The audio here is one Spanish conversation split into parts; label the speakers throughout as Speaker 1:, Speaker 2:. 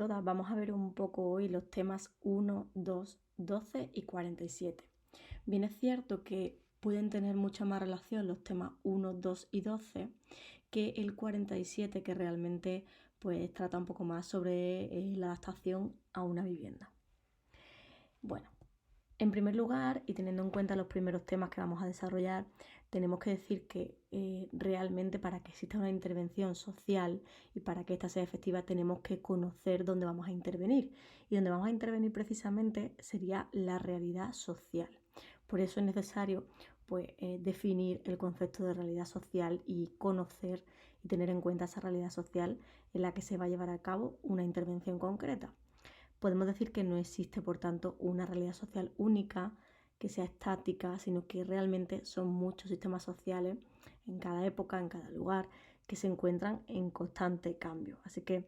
Speaker 1: todas, vamos a ver un poco hoy los temas 1, 2, 12 y 47. Bien es cierto que pueden tener mucha más relación los temas 1, 2 y 12 que el 47, que realmente pues trata un poco más sobre la adaptación a una vivienda. Bueno, en primer lugar, y teniendo en cuenta los primeros temas que vamos a desarrollar, tenemos que decir que realmente para que exista una intervención social y para que ésta sea efectiva tenemos que conocer dónde vamos a intervenir. Y donde vamos a intervenir precisamente sería la realidad social. Por eso es necesario definir el concepto de realidad social y conocer y tener en cuenta esa realidad social en la que se va a llevar a cabo una intervención concreta. Podemos decir que no existe, por tanto, una realidad social única que sea estática, sino que realmente son muchos sistemas sociales en cada época, en cada lugar, que se encuentran en constante cambio. Así que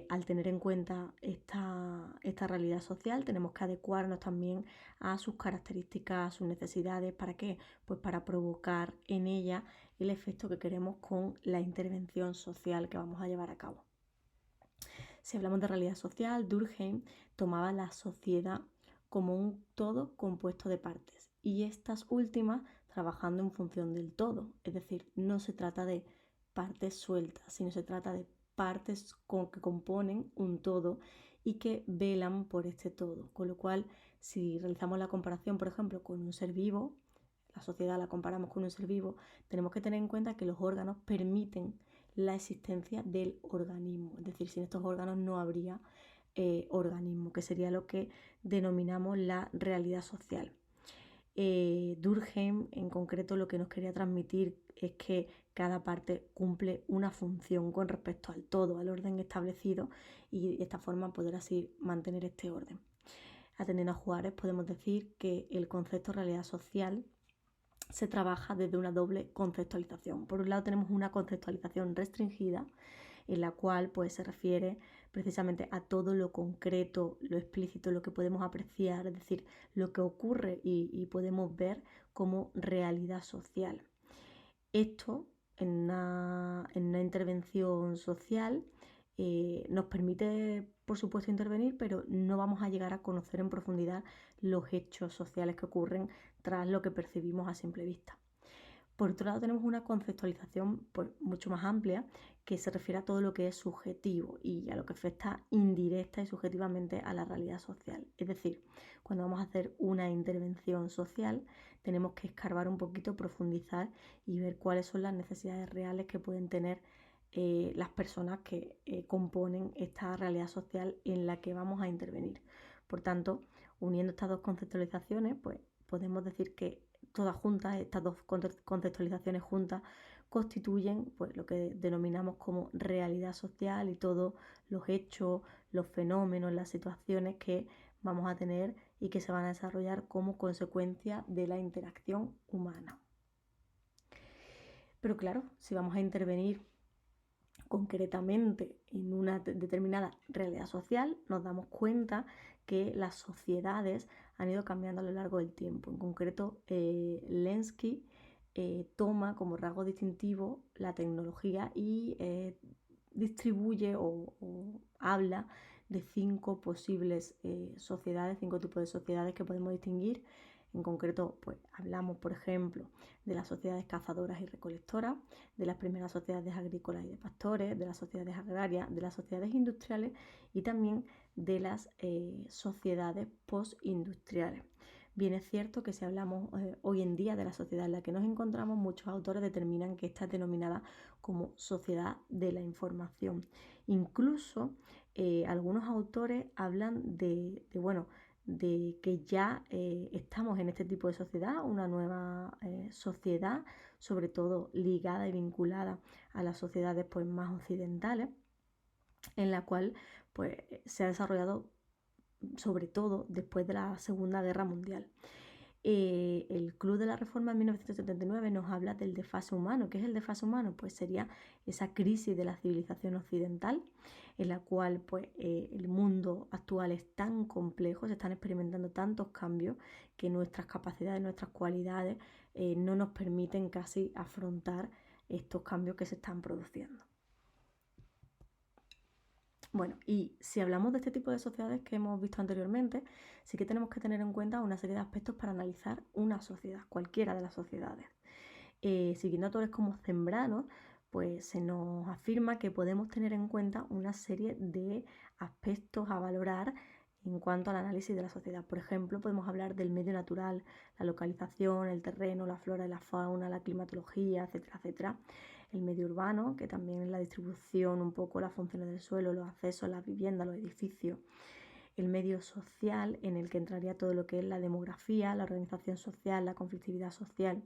Speaker 1: al tener en cuenta esta realidad social, tenemos que adecuarnos también a sus características, a sus necesidades. ¿Para qué? Pues para provocar en ella el efecto que queremos con la intervención social que vamos a llevar a cabo. Si hablamos de realidad social, Durkheim tomaba la sociedad como un todo compuesto de partes y estas últimas trabajando en función del todo. Es decir, no se trata de partes sueltas, sino se trata de partes que componen un todo y que velan por este todo. Con lo cual, si realizamos la comparación, por ejemplo, con un ser vivo, la sociedad la comparamos con un ser vivo, tenemos que tener en cuenta que los órganos permiten la existencia del organismo. Es decir, sin estos órganos no habría organismo, que sería lo que denominamos la realidad social. Durkheim en concreto lo que nos quería transmitir es que cada parte cumple una función con respecto al todo, al orden establecido, y de esta forma poder así mantener este orden. Atendiendo a Juárez podemos decir que el concepto de realidad social se trabaja desde una doble conceptualización. Por un lado tenemos una conceptualización restringida en la cual pues, se refiere precisamente a todo lo concreto, lo explícito, lo que podemos apreciar, es decir, lo que ocurre y podemos ver como realidad social. Esto en una intervención social nos permite, por supuesto, intervenir, pero no vamos a llegar a conocer en profundidad los hechos sociales que ocurren tras lo que percibimos a simple vista. Por otro lado, tenemos una conceptualización pues, mucho más amplia que se refiere a todo lo que es subjetivo y a lo que afecta indirecta y subjetivamente a la realidad social. Es decir, cuando vamos a hacer una intervención social, tenemos que escarbar un poquito, profundizar y ver cuáles son las necesidades reales que pueden tener las personas que componen esta realidad social en la que vamos a intervenir. Por tanto, uniendo estas dos conceptualizaciones, pues podemos decir que todas juntas, estas dos conceptualizaciones juntas, constituyen pues, lo que denominamos como realidad social y todos los hechos, los fenómenos, las situaciones que vamos a tener y que se van a desarrollar como consecuencia de la interacción humana. Pero claro, si vamos a intervenir concretamente en una determinada realidad social, nos damos cuenta que las sociedades han ido cambiando a lo largo del tiempo. En concreto, Lenski toma como rasgo distintivo la tecnología y distribuye o habla de 5 posibles sociedades, 5 tipos de sociedades que podemos distinguir. En concreto, pues hablamos, por ejemplo, de las sociedades cazadoras y recolectoras, de las primeras sociedades agrícolas y de pastores, de las sociedades agrarias, de las sociedades industriales y también de las sociedades postindustriales. Bien es cierto que si hablamos hoy en día de la sociedad en la que nos encontramos, muchos autores determinan que esta es denominada como sociedad de la información. Incluso algunos autores hablan de que ya estamos en este tipo de sociedad, una nueva sociedad, sobre todo ligada y vinculada a las sociedades pues, más occidentales, en la cual pues, se ha desarrollado sobre todo después de la Segunda Guerra Mundial. El Club de la Reforma en 1979 nos habla del desfase humano. ¿Qué es el desfase humano? Pues sería esa crisis de la civilización occidental en la cual pues, el mundo actual es tan complejo, se están experimentando tantos cambios que nuestras capacidades, nuestras cualidades no nos permiten casi afrontar estos cambios que se están produciendo. Bueno, y si hablamos de este tipo de sociedades que hemos visto anteriormente, sí que tenemos que tener en cuenta una serie de aspectos para analizar una sociedad, cualquiera de las sociedades. Siguiendo autores como Zambrano, pues se nos afirma que podemos tener en cuenta una serie de aspectos a valorar en cuanto al análisis de la sociedad. Por ejemplo, podemos hablar del medio natural, la localización, el terreno, la flora y la fauna, la climatología, etcétera, etcétera. El medio urbano, que también es la distribución, un poco las funciones del suelo, los accesos, las viviendas, los edificios. El medio social, en el que entraría todo lo que es la demografía, la organización social, la conflictividad social.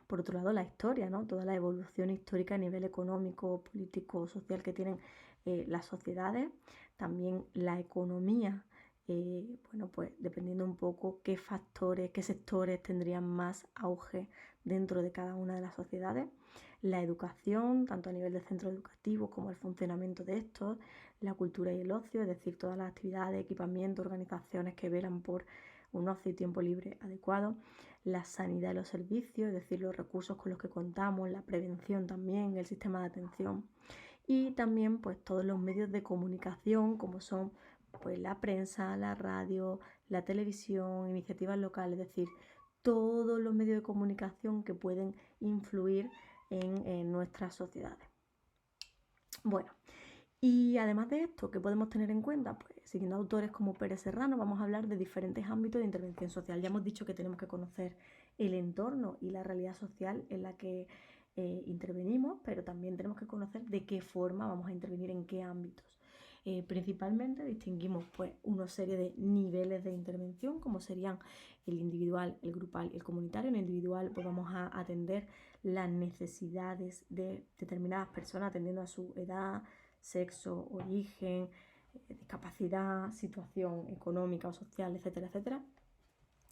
Speaker 1: Por otro lado, la historia, ¿no? Toda la evolución histórica a nivel económico, político, social que tienen las sociedades. También la economía, bueno, pues dependiendo un poco qué factores, qué sectores tendrían más auge dentro de cada una de las sociedades. La educación, tanto a nivel de centros educativos como el funcionamiento de estos. La cultura y el ocio, es decir, todas las actividades, equipamientos, organizaciones que velan por un ocio y tiempo libre adecuado. La sanidad y los servicios, es decir, los recursos con los que contamos, la prevención también, el sistema de atención. Y también pues todos los medios de comunicación como son pues la prensa, la radio, la televisión, iniciativas locales, es decir, todos los medios de comunicación que pueden influir en nuestras sociedades. Bueno, y además de esto, ¿qué podemos tener en cuenta? Pues siguiendo autores como Pérez Serrano, vamos a hablar de diferentes ámbitos de intervención social. Ya hemos dicho que tenemos que conocer el entorno y la realidad social en la que intervenimos, pero también tenemos que conocer de qué forma vamos a intervenir, en qué ámbitos. Principalmente distinguimos pues una serie de niveles de intervención, como serían el individual, el grupal y el comunitario. En el individual pues vamos a atender las necesidades de determinadas personas atendiendo a su edad, sexo, origen, discapacidad, situación económica o social, etcétera, etcétera.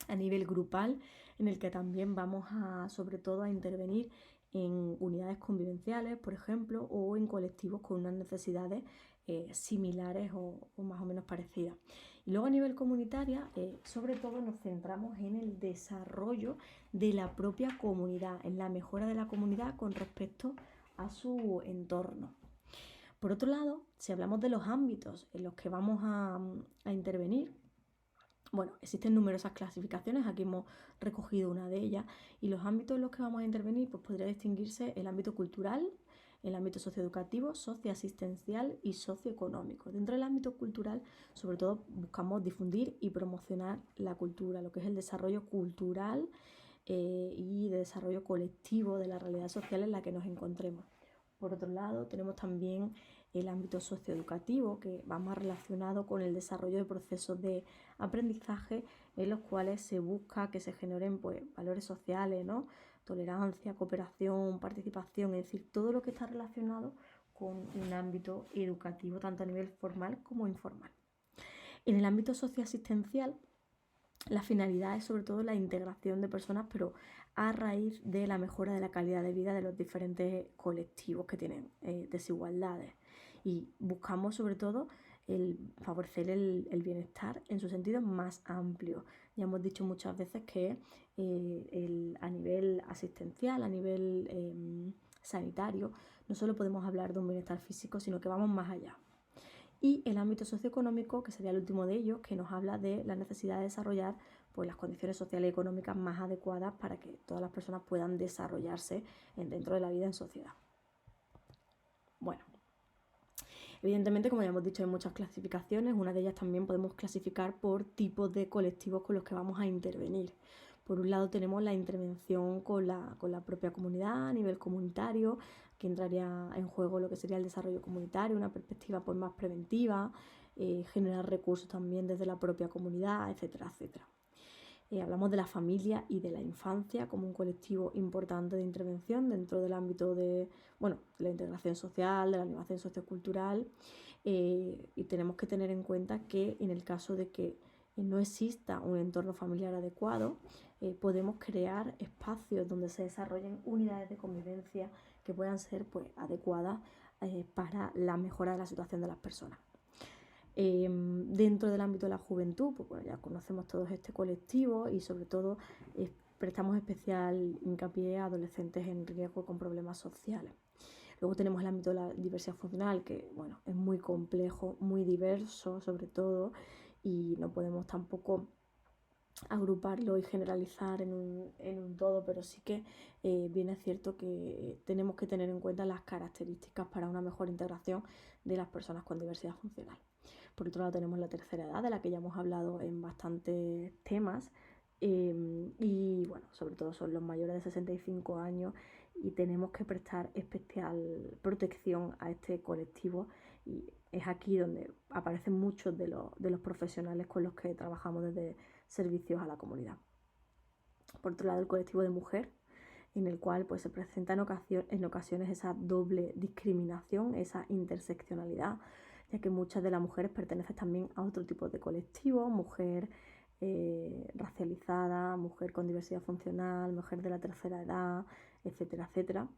Speaker 1: A nivel grupal, en el que también vamos a, sobre todo, a intervenir en unidades convivenciales, por ejemplo, o en colectivos con unas necesidades similares o más o menos parecidas. Y luego a nivel comunitaria, sobre todo nos centramos en el desarrollo de la propia comunidad, en la mejora de la comunidad con respecto a su entorno. Por otro lado, si hablamos de los ámbitos en los que vamos a intervenir, bueno, existen numerosas clasificaciones, aquí hemos recogido una de ellas, y los ámbitos en los que vamos a intervenir, pues podría distinguirse el ámbito cultural, el ámbito socioeducativo, socioasistencial y socioeconómico. Dentro del ámbito cultural, sobre todo, buscamos difundir y promocionar la cultura, lo que es el desarrollo cultural y de desarrollo colectivo de la realidad social en la que nos encontremos. Por otro lado, tenemos también el ámbito socioeducativo, que va más relacionado con el desarrollo de procesos de aprendizaje en los cuales se busca que se generen pues, valores sociales, ¿no? Tolerancia, cooperación, participación, es decir, todo lo que está relacionado con un ámbito educativo, tanto a nivel formal como informal. En el ámbito socioasistencial, la finalidad es sobre todo la integración de personas, pero a raíz de la mejora de la calidad de vida de los diferentes colectivos que tienen desigualdades. Y buscamos sobre todo favorecer el bienestar en su sentido más amplio. Ya hemos dicho muchas veces que a nivel asistencial, a nivel sanitario, no solo podemos hablar de un bienestar físico, sino que vamos más allá. Y el ámbito socioeconómico, que sería el último de ellos, que nos habla de la necesidad de desarrollar pues, las condiciones sociales y económicas más adecuadas para que todas las personas puedan desarrollarse dentro de la vida en sociedad. Bueno, evidentemente, como ya hemos dicho, hay muchas clasificaciones. Una de ellas también podemos clasificar por tipos de colectivos con los que vamos a intervenir. Por un lado tenemos la intervención con la propia comunidad a nivel comunitario, que entraría en juego lo que sería el desarrollo comunitario, una perspectiva pues, más preventiva, generar recursos también desde la propia comunidad, etcétera, etcétera. Hablamos de la familia y de la infancia como un colectivo importante de intervención dentro del ámbito de la integración social, de la animación sociocultural, y tenemos que tener en cuenta que en el caso de que no exista un entorno familiar adecuado, podemos crear espacios donde se desarrollen unidades de convivencia que puedan ser pues, adecuadas para la mejora de la situación de las personas. Dentro del ámbito de la juventud, pues bueno, ya conocemos todos este colectivo y sobre todo prestamos especial hincapié a adolescentes en riesgo con problemas sociales. Luego tenemos el ámbito de la diversidad funcional, que bueno, es muy complejo, muy diverso sobre todo, y no podemos tampoco agruparlo y generalizar en un todo, pero sí que bien es cierto que tenemos que tener en cuenta las características para una mejor integración de las personas con diversidad funcional. Por otro lado tenemos la tercera edad, de la que ya hemos hablado en bastantes temas, y bueno, sobre todo son los mayores de 65 años y tenemos que prestar especial protección a este colectivo, y es aquí donde aparecen muchos de los profesionales con los que trabajamos desde servicios a la comunidad. Por otro lado, el colectivo de mujer, en el cual pues, se presenta en ocasiones esa doble discriminación, esa interseccionalidad, ya que muchas de las mujeres pertenecen también a otro tipo de colectivo, mujer racializada, mujer con diversidad funcional, mujer de la tercera edad, etcétera, etcétera.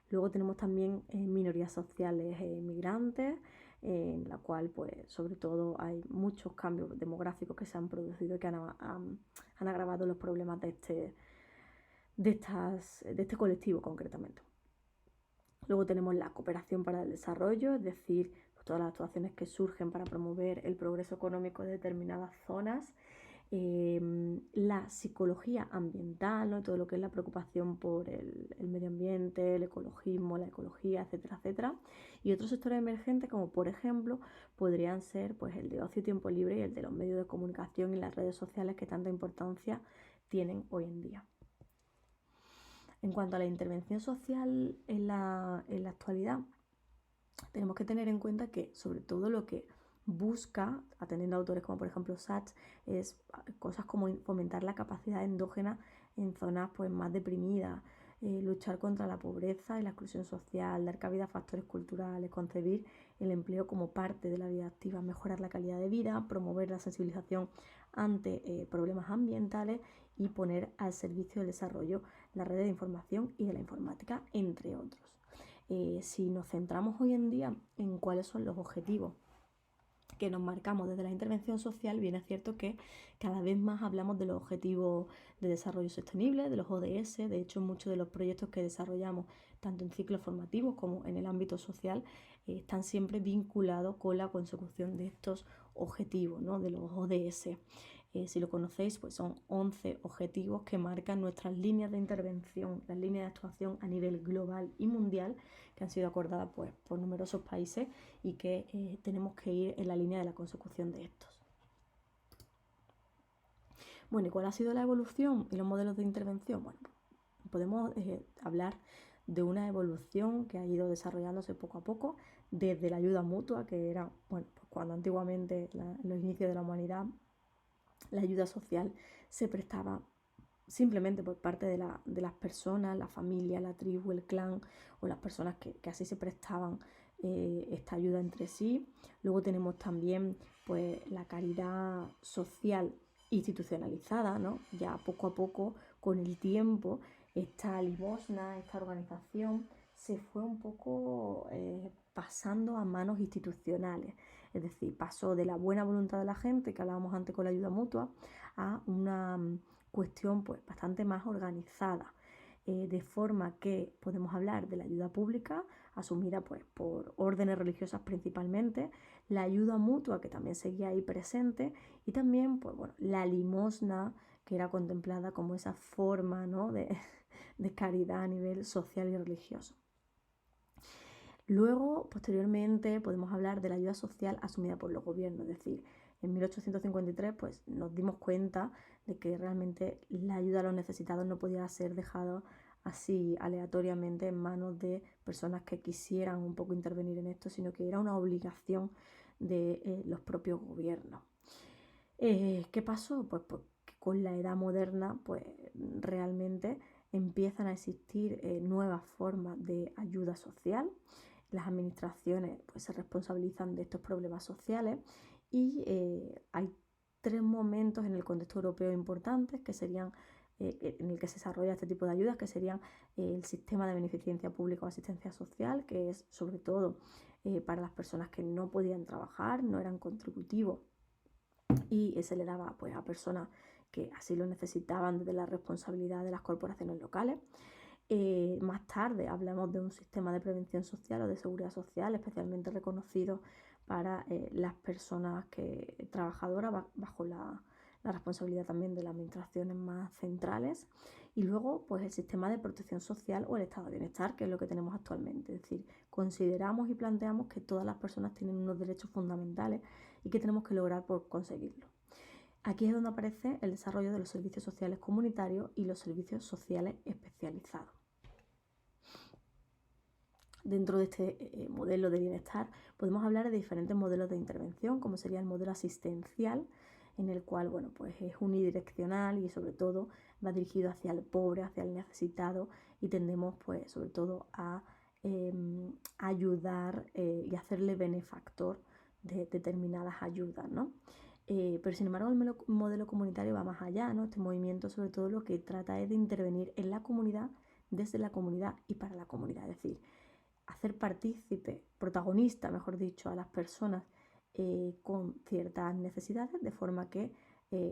Speaker 1: Luego tenemos también minorías sociales migrantes, en la cual pues sobre todo hay muchos cambios demográficos que se han producido y que han agravado los problemas de este colectivo concretamente. Luego tenemos la cooperación para el desarrollo, es decir, todas las actuaciones que surgen para promover el progreso económico de determinadas zonas. La psicología ambiental, ¿no? Todo lo que es la preocupación por el medio ambiente, el ecologismo, la ecología, etcétera, etcétera. Y otros sectores emergentes, como por ejemplo, podrían ser pues, el de ocio y tiempo libre y el de los medios de comunicación y las redes sociales que tanta importancia tienen hoy en día. En cuanto a la intervención social en la actualidad, tenemos que tener en cuenta que sobre todo lo que busca, atendiendo a autores como por ejemplo Sachs, es cosas como fomentar la capacidad endógena en zonas pues, más deprimidas, luchar contra la pobreza y la exclusión social, dar cabida a factores culturales, concebir el empleo como parte de la vida activa, mejorar la calidad de vida, promover la sensibilización ante problemas ambientales y poner al servicio del desarrollo las redes de información y de la informática, entre otros. Si nos centramos hoy en día en cuáles son los objetivos que nos marcamos desde la intervención social, bien es cierto que cada vez más hablamos de los objetivos de desarrollo sostenible, de los ODS. De hecho, muchos de los proyectos que desarrollamos, tanto en ciclos formativos como en el ámbito social, están siempre vinculados con la consecución de estos objetivos, ¿no? De los ODS. Si lo conocéis, pues son 11 objetivos que marcan nuestras líneas de intervención, las líneas de actuación a nivel global y mundial, que han sido acordadas pues, por numerosos países y que tenemos que ir en la línea de la consecución de estos. Bueno, ¿y cuál ha sido la evolución y los modelos de intervención? Bueno, podemos hablar de una evolución que ha ido desarrollándose poco a poco desde la ayuda mutua, que era, bueno, pues cuando antiguamente, en los inicios de la humanidad, la ayuda social se prestaba simplemente por parte de las personas, la familia, la tribu, el clan o las personas que así se prestaban esta ayuda entre sí. Luego tenemos también pues, la caridad social institucionalizada, ¿no? Ya poco a poco, con el tiempo, esta limosna, esta organización se fue un poco pasando a manos institucionales. Es decir, pasó de la buena voluntad de la gente, que hablábamos antes con la ayuda mutua, a una cuestión pues, bastante más organizada, de forma que podemos hablar de la ayuda pública, asumida pues, por órdenes religiosas principalmente, la ayuda mutua, que también seguía ahí presente, y también pues, bueno, la limosna, que era contemplada como esa forma, ¿no? de caridad a nivel social y religioso. Luego, posteriormente, podemos hablar de la ayuda social asumida por los gobiernos, es decir, en 1853 pues, nos dimos cuenta de que realmente la ayuda a los necesitados no podía ser dejada así aleatoriamente en manos de personas que quisieran un poco intervenir en esto, sino que era una obligación de los propios gobiernos. ¿Qué pasó? Pues que con la edad moderna pues, realmente empiezan a existir nuevas formas de ayuda social. Las administraciones pues, se responsabilizan de estos problemas sociales y hay 3 momentos en el contexto europeo importantes que serían en el que se desarrolla este tipo de ayudas, que serían el sistema de beneficencia pública o asistencia social, que es sobre todo para las personas que no podían trabajar, no eran contributivos y se le daba pues, a personas que así lo necesitaban desde la responsabilidad de las corporaciones locales. Más tarde hablamos de un sistema de prevención social o de seguridad social especialmente reconocido para las personas trabajadoras bajo la responsabilidad también de las administraciones más centrales. Y luego, pues el sistema de protección social o el estado de bienestar, que es lo que tenemos actualmente. Es decir, consideramos y planteamos que todas las personas tienen unos derechos fundamentales y que tenemos que lograr por conseguirlo. Aquí es donde aparece el desarrollo de los servicios sociales comunitarios y los servicios sociales especializados. Dentro de este modelo de bienestar podemos hablar de diferentes modelos de intervención, como sería el modelo asistencial, en el cual pues es unidireccional y sobre todo va dirigido hacia el pobre, hacia el necesitado, y tendemos pues sobre todo a ayudar y hacerle benefactor de determinadas ayudas, ¿no? Pero sin embargo el modelo comunitario va más allá, ¿no? Este movimiento sobre todo lo que trata es de intervenir en la comunidad, desde la comunidad y para la comunidad, es decir, hacer partícipe, protagonista, mejor dicho, a las personas con ciertas necesidades, de forma que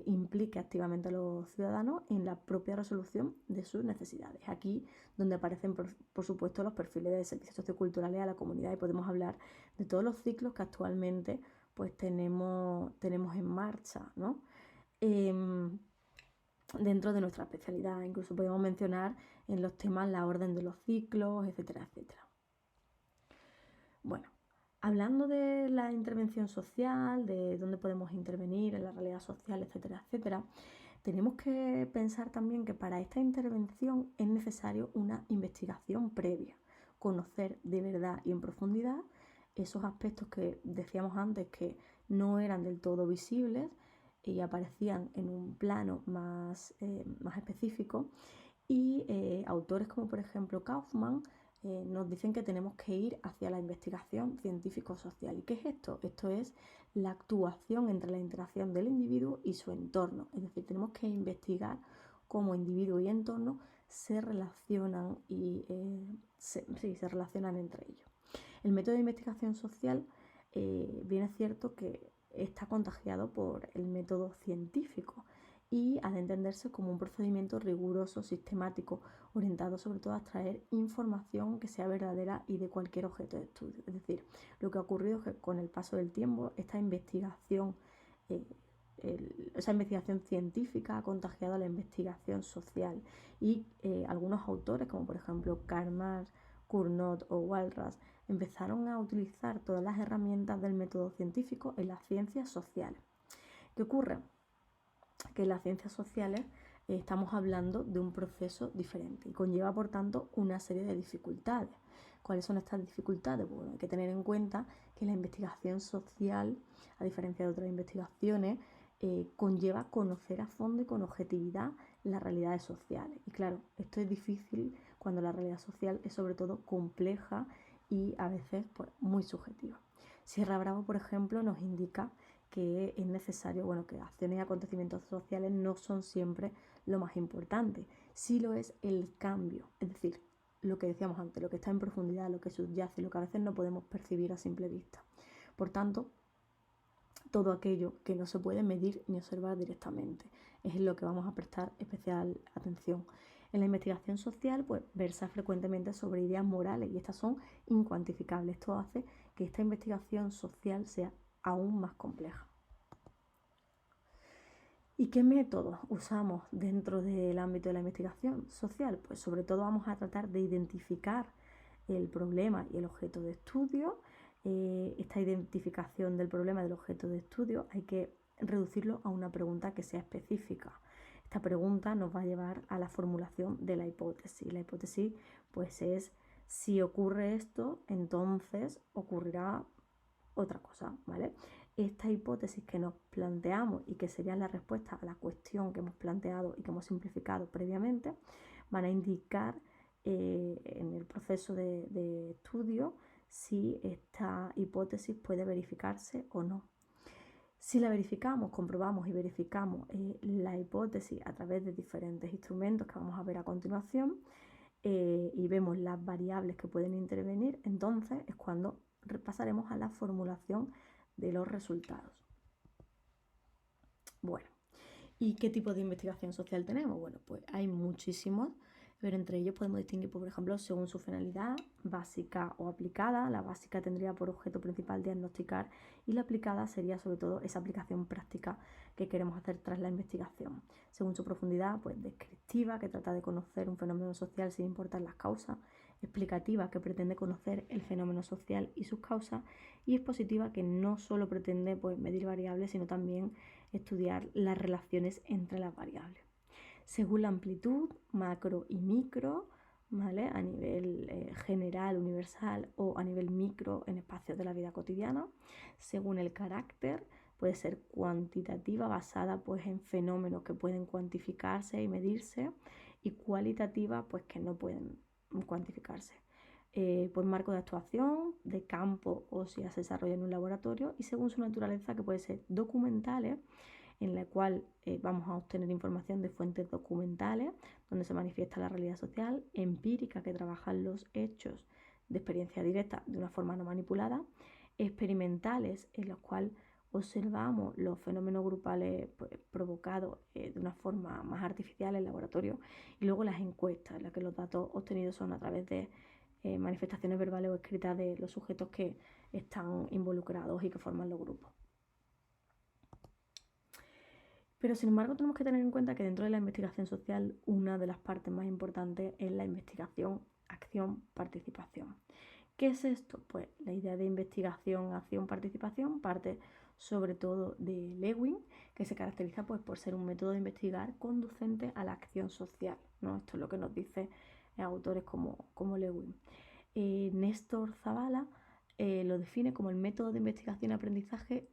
Speaker 1: implique activamente a los ciudadanos en la propia resolución de sus necesidades. Aquí donde aparecen, por supuesto, los perfiles de servicios socioculturales a la comunidad, y podemos hablar de todos los ciclos que actualmente pues tenemos en marcha, ¿no? Dentro de nuestra especialidad. Incluso podemos mencionar en los temas la orden de los ciclos, etcétera, etcétera. Bueno, hablando de la intervención social, de dónde podemos intervenir en la realidad social, etcétera, etcétera, tenemos que pensar también que para esta intervención es necesario una investigación previa, conocer de verdad y en profundidad esos aspectos que decíamos antes que no eran del todo visibles y aparecían en un plano más específico, y autores como por ejemplo Kaufman nos dicen que tenemos que ir hacia la investigación científico-social. ¿Y qué es esto? Esto es la actuación entre la interacción del individuo y su entorno. Es decir, tenemos que investigar cómo individuo y entorno se relacionan y se relacionan entre ellos. El método de investigación social bien es cierto que está contagiado por el método científico y ha de entenderse como un procedimiento riguroso, sistemático, orientado sobre todo a extraer información que sea verdadera y de cualquier objeto de estudio. Es decir, lo que ha ocurrido es que con el paso del tiempo esta investigación, esa investigación científica ha contagiado a la investigación social, y algunos autores como por ejemplo Karl Marx, Cournot o Walras empezaron a utilizar todas las herramientas del método científico en las ciencias sociales. ¿Qué ocurre? Que en las ciencias sociales estamos hablando de un proceso diferente y conlleva por tanto una serie de dificultades. ¿Cuáles son estas dificultades? Bueno, hay que tener en cuenta que la investigación social, a diferencia de otras investigaciones, conlleva conocer a fondo y con objetividad las realidades sociales. Y claro, esto es difícil cuando la realidad social es sobre todo compleja y a veces pues, muy subjetiva. Sierra Bravo, por ejemplo, nos indica que es necesario, que acciones y acontecimientos sociales no son siempre lo más importante. Sí lo es el cambio, es decir, lo que decíamos antes, lo que está en profundidad, lo que subyace, lo que a veces no podemos percibir a simple vista. Por tanto, todo aquello que no se puede medir ni observar directamente es en lo que vamos a prestar especial atención. En la investigación social, pues versa frecuentemente sobre ideas morales y estas son incuantificables. Esto hace que esta investigación social sea aún más compleja. ¿Y qué métodos usamos dentro del ámbito de la investigación social? Pues sobre todo vamos a tratar de identificar el problema y el objeto de estudio. Esta identificación del problema y del objeto de estudio hay que reducirlo a una pregunta que sea específica. Esta pregunta nos va a llevar a la formulación de la hipótesis. La hipótesis pues es: si ocurre esto, entonces ocurrirá otra cosa, ¿vale? Esta hipótesis que nos planteamos y que sería la respuesta a la cuestión que hemos planteado y que hemos simplificado previamente, van a indicar en el proceso de estudio si esta hipótesis puede verificarse o no. Si la verificamos, comprobamos y verificamos la hipótesis a través de diferentes instrumentos que vamos a ver a continuación y vemos las variables que pueden intervenir, entonces es cuando pasaremos a la formulación de los resultados. Bueno, ¿y qué tipo de investigación social tenemos? Bueno, pues hay muchísimos. Pero entre ellos podemos distinguir, por ejemplo, según su finalidad, básica o aplicada. La básica tendría por objeto principal diagnosticar y la aplicada sería sobre todo esa aplicación práctica que queremos hacer tras la investigación. Según su profundidad, pues descriptiva, que trata de conocer un fenómeno social sin importar las causas, explicativa, que pretende conocer el fenómeno social y sus causas, y expositiva, que no solo pretende medir variables, sino también estudiar las relaciones entre las variables. Según la amplitud, macro y micro, ¿vale? A nivel general, universal, o a nivel micro en espacios de la vida cotidiana. Según el carácter, puede ser cuantitativa, basada en fenómenos que pueden cuantificarse y medirse, y cualitativa, que no pueden cuantificarse. Por marco de actuación, de campo o si se desarrolla en un laboratorio, y según su naturaleza, que puede ser documentales, en la cual vamos a obtener información de fuentes documentales, donde se manifiesta la realidad social, empírica, que trabajan los hechos de experiencia directa de una forma no manipulada, experimentales, en los cuales observamos los fenómenos grupales provocados de una forma más artificial en el laboratorio, y luego las encuestas, en las que los datos obtenidos son a través de manifestaciones verbales o escritas de los sujetos que están involucrados y que forman los grupos. Pero sin embargo tenemos que tener en cuenta que dentro de la investigación social una de las partes más importantes es la investigación, acción, participación. ¿Qué es esto? Pues la idea de investigación, acción, participación parte sobre todo de Lewin, que se caracteriza por ser un método de investigar conducente a la acción social, ¿no? Esto es lo que nos dice autores como Lewin. Néstor Zavala lo define como el método de investigación y aprendizaje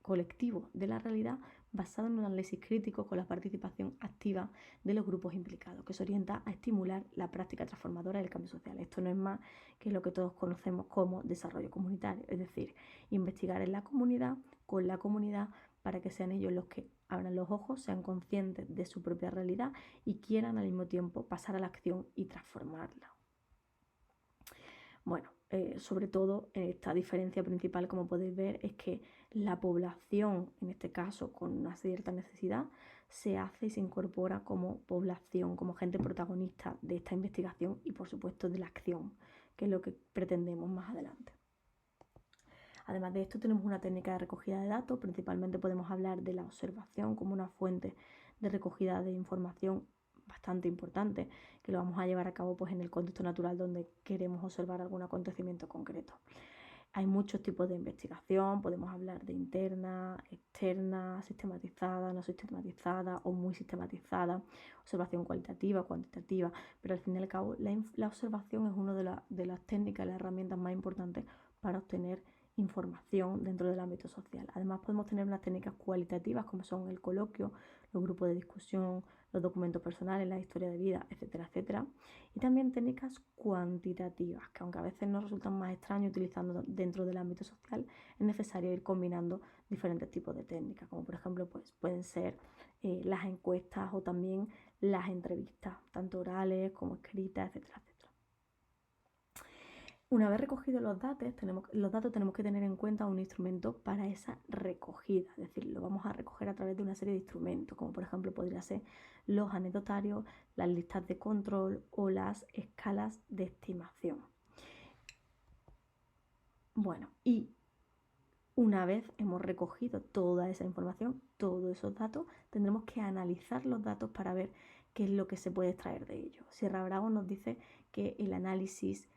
Speaker 1: colectivo de la realidad basado en un análisis crítico con la participación activa de los grupos implicados, que se orienta a estimular la práctica transformadora del cambio social. Esto no es más que lo que todos conocemos como desarrollo comunitario, es decir, investigar en la comunidad, con la comunidad, para que sean ellos los que abran los ojos, sean conscientes de su propia realidad y quieran al mismo tiempo pasar a la acción y transformarla. Bueno, sobre todo esta diferencia principal, como podéis ver, es que la población, en este caso con una cierta necesidad, se hace y se incorpora como población, como gente protagonista de esta investigación y por supuesto de la acción, que es lo que pretendemos más adelante. Además de esto tenemos una técnica de recogida de datos. Principalmente podemos hablar de la observación como una fuente de recogida de información bastante importante, que lo vamos a llevar a cabo en el contexto natural donde queremos observar algún acontecimiento concreto. Hay muchos tipos de investigación, podemos hablar de interna, externa, sistematizada, no sistematizada o muy sistematizada, observación cualitativa, cuantitativa, pero al fin y al cabo la observación es una de las técnicas, las herramientas más importantes para obtener información dentro del ámbito social. Además podemos tener unas técnicas cualitativas como son el coloquio, los grupos de discusión, los documentos personales, la historia de vida, etcétera, etcétera. Y también técnicas cuantitativas, que aunque a veces nos resultan más extrañas utilizando dentro del ámbito social, es necesario ir combinando diferentes tipos de técnicas, como por ejemplo pueden ser las encuestas o también las entrevistas, tanto orales como escritas, etcétera, etcétera. Una vez recogidos los datos tenemos que tener en cuenta un instrumento para esa recogida, es decir, lo vamos a recoger a través de una serie de instrumentos, como por ejemplo podría ser los anecdotarios, las listas de control o las escalas de estimación. Bueno, y una vez hemos recogido toda esa información, todos esos datos, tendremos que analizar los datos para ver qué es lo que se puede extraer de ellos. Sierra Bravo nos dice que el análisis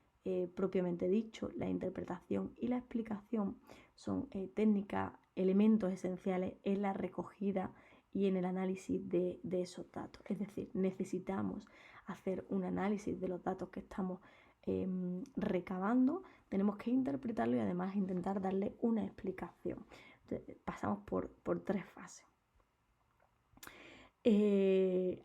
Speaker 1: propiamente dicho, la interpretación y la explicación son técnicas, elementos esenciales en la recogida y en el análisis de esos datos. Es decir, necesitamos hacer un análisis de los datos que estamos recabando, tenemos que interpretarlo y además intentar darle una explicación. Entonces, pasamos por tres fases.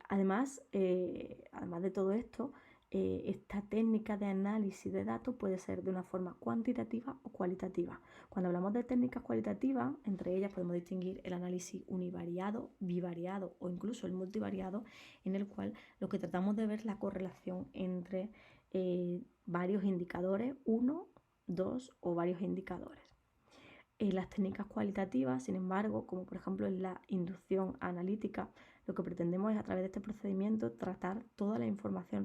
Speaker 1: Además de todo esto, esta técnica de análisis de datos puede ser de una forma cuantitativa o cualitativa. Cuando hablamos de técnicas cualitativas, entre ellas podemos distinguir el análisis univariado, bivariado o incluso el multivariado, en el cual lo que tratamos de ver es la correlación entre varios indicadores, uno, dos o varios indicadores. Las técnicas cualitativas, sin embargo, como por ejemplo en la inducción analítica, lo que pretendemos es a través de este procedimiento tratar toda la información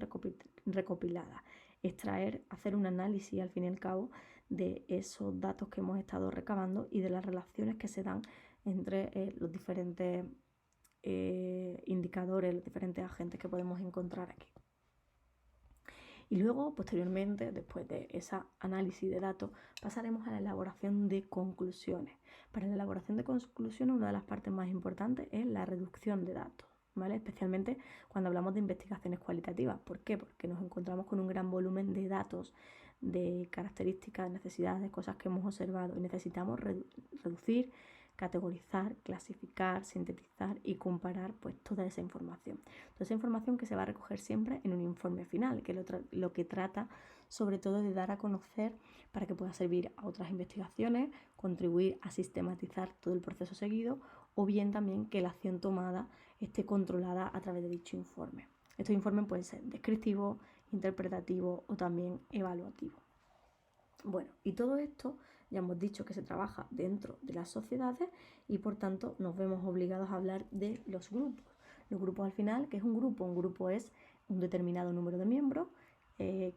Speaker 1: recopilada, extraer, hacer un análisis al fin y al cabo de esos datos que hemos estado recabando y de las relaciones que se dan entre los diferentes indicadores, los diferentes agentes que podemos encontrar aquí. Y luego, posteriormente, después de ese análisis de datos, pasaremos a la elaboración de conclusiones. Para la elaboración de conclusiones, una de las partes más importantes es la reducción de datos, ¿vale? Especialmente cuando hablamos de investigaciones cualitativas. ¿Por qué? Porque nos encontramos con un gran volumen de datos, de características, necesidades, cosas que hemos observado y necesitamos reducir, categorizar, clasificar, sintetizar y comparar pues toda esa información. Toda esa información que se va a recoger siempre en un informe final, que es lo que trata sobre todo de dar a conocer para que pueda servir a otras investigaciones, contribuir a sistematizar todo el proceso seguido o bien también que la acción tomada esté controlada a través de dicho informe. Estos informes pueden ser descriptivos, interpretativos o también evaluativos. Bueno, y todo esto ya hemos dicho que se trabaja dentro de las sociedades y por tanto nos vemos obligados a hablar de los grupos. Los grupos al final, ¿qué es un grupo? Un grupo es un determinado número de miembros,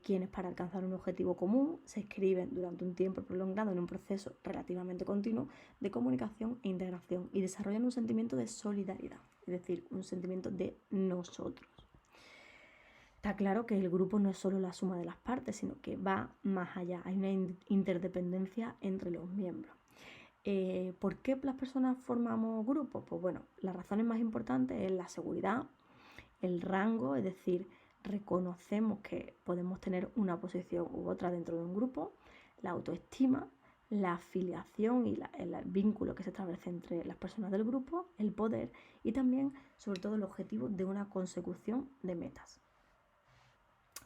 Speaker 1: quienes para alcanzar un objetivo común se inscriben durante un tiempo prolongado en un proceso relativamente continuo de comunicación e integración y desarrollan un sentimiento de solidaridad, es decir, un sentimiento de nosotros. Está claro que el grupo no es solo la suma de las partes, sino que va más allá. Hay una interdependencia entre los miembros. ¿Por qué las personas formamos grupos? Pues bueno, las razones más importantes es la seguridad, el rango, es decir, reconocemos que podemos tener una posición u otra dentro de un grupo, la autoestima, la afiliación y el vínculo que se establece entre las personas del grupo, el poder y también, sobre todo, el objetivo de una consecución de metas.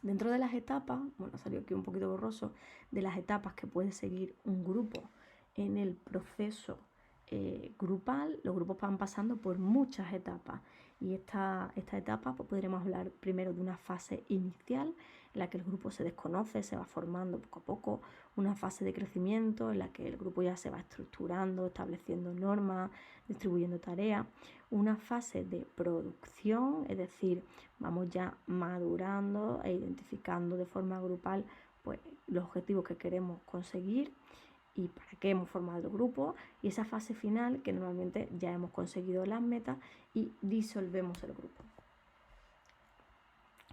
Speaker 1: Dentro de las etapas, bueno, salió aquí un poquito borroso, de las etapas que puede seguir un grupo en el proceso grupal, los grupos van pasando por muchas etapas y esta etapa pues podremos hablar primero de una fase inicial en la que el grupo se desconoce, se va formando poco a poco, una fase de crecimiento en la que el grupo ya se va estructurando, estableciendo normas, distribuyendo tareas, una fase de producción, es decir, vamos ya madurando e identificando de forma grupal pues, los objetivos que queremos conseguir y para qué hemos formado el grupo, y esa fase final que normalmente ya hemos conseguido las metas y disolvemos el grupo.